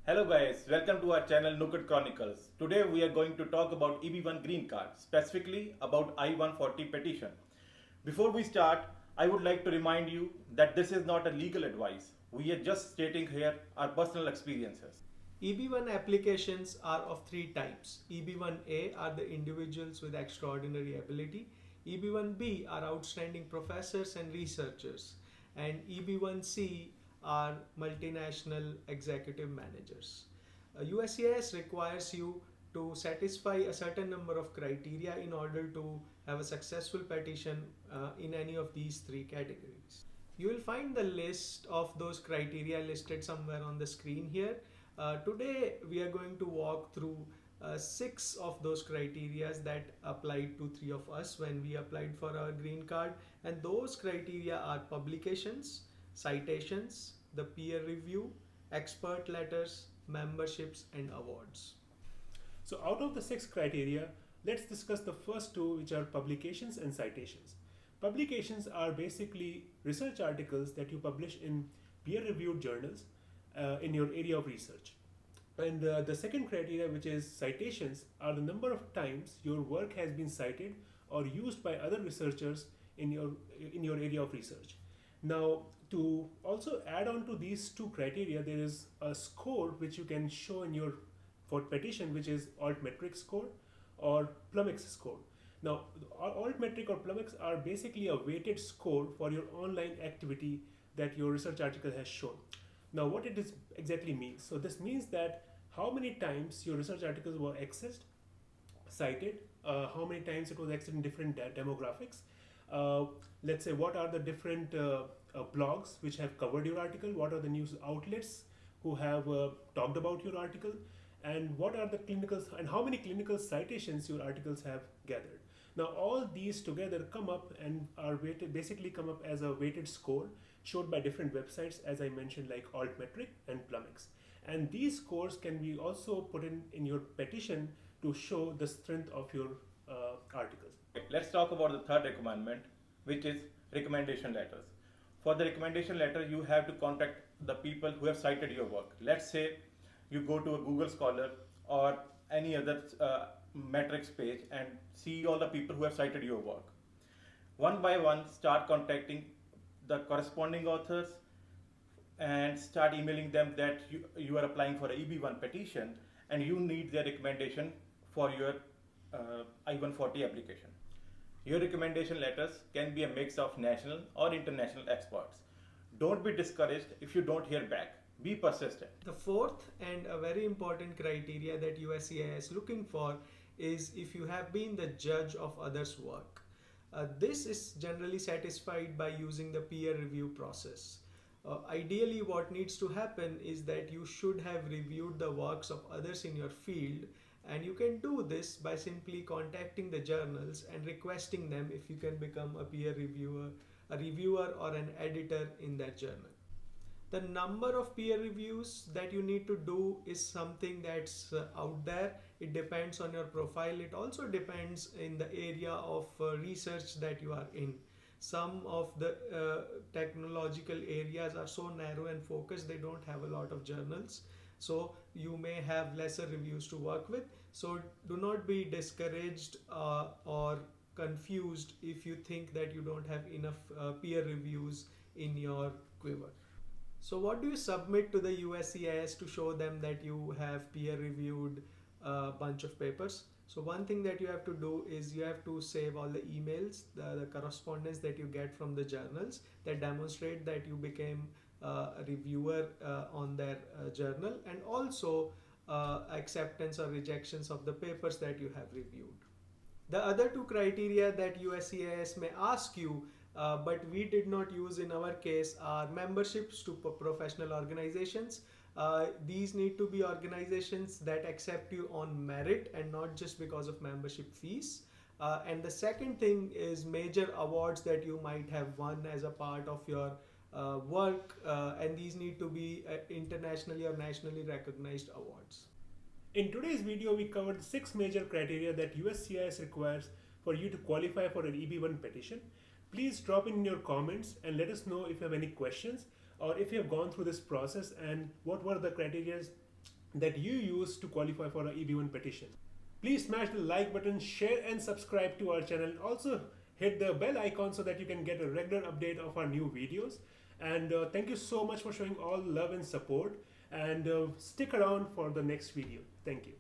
Hello guys, welcome to our channel Nukut Chronicles. Today we are going to talk about EB1 green card, specifically about I-140 petition. Before we start, I would like to remind you that this is not a legal advice. We are just stating here our personal experiences. EB1 applications are of three types. EB1A are the individuals with extraordinary ability. EB1B are outstanding professors and researchers. And EB1C are multinational executive managers. USCIS requires you to satisfy a certain number of criteria in order to have a successful petition in any of these three categories. You will find the list of those criteria listed somewhere on the screen here. Today we are going to walk through 6 of those criteria that applied to 3 of us when we applied for our green card, and those criteria are publications, citations, the peer review, expert letters, memberships and awards. So out of the 6 criteria, let's discuss the first 2, which are publications and citations. Publications are basically research articles that you publish in peer-reviewed journals in your area of research. And the second criteria, which is citations, are the number of times your work has been cited or used by other researchers in your area of research. Now, to also add on to these 2 criteria, there is a score which you can show in your for petition, which is altmetric score or Plumix score. Now, altmetric or Plumix are basically a weighted score for your online activity that your research article has shown. Now, what it is exactly means? So this means that how many times your research articles were accessed, cited, how many times it was accessed in different demographics. Let's say what are the different blogs which have covered your article, what are the news outlets who have talked about your article, and what are the clinical and how many clinical citations your articles have gathered. Now all these together come up and are weighted, basically come up as a weighted score showed by different websites, as I mentioned, like altmetric and Plumix. And these scores can be also put in your petition to show the strength of your articles. Let's talk about the third requirement, which is recommendation letters. For the recommendation letter, you have to contact the people who have cited your work. Let's say you go to a Google Scholar or any other metrics page and see all the people who have cited your work. One by one, start contacting the corresponding authors and start emailing them that you are applying for an EB1 petition and you need their recommendation for your I-140 application. Your recommendation letters can be a mix of national or international experts. Don't be discouraged if you don't hear back. Be persistent. The fourth and a very important criteria that USCIS is looking for is if you have been the judge of others' work. This is generally satisfied by using the peer review process. Ideally, what needs to happen is that you should have reviewed the works of others in your field, and you can do this by simply contacting the journals and requesting them if you can become a peer reviewer or an editor in that journal. The number of peer reviews that you need to do is something that's out there. It depends on your profile. It also depends in the area of research that you are in. Some of the technological areas are so narrow and focused, they don't have a lot of journals. So you may have lesser reviews to work with. So do not be discouraged or confused if you think that you don't have enough peer reviews in your quiver. So what do you submit to the USCIS to show them that you have peer reviewed a bunch of papers? So one thing that you have to do is you have to save all the emails, the correspondence that you get from the journals that demonstrate that you became a reviewer on their journal, and also acceptance or rejections of the papers that you have reviewed. The other 2 criteria that USCIS may ask you but we did not use in our case are memberships to professional organizations. These need to be organizations that accept you on merit and not just because of membership fees. And the second thing is major awards that you might have won as a part of your work, and these need to be internationally or nationally recognized awards. In today's video, we covered 6 major criteria that USCIS requires for you to qualify for an EB1 petition. Please drop in your comments and let us know if you have any questions or if you have gone through this process and what were the criteria that you use to qualify for a EB1 petition. Please smash the like button, share and subscribe to our channel. Also hit the bell icon so that you can get a regular update of our new videos. And thank you so much for showing all love and support, and stick around for the next video. Thank you.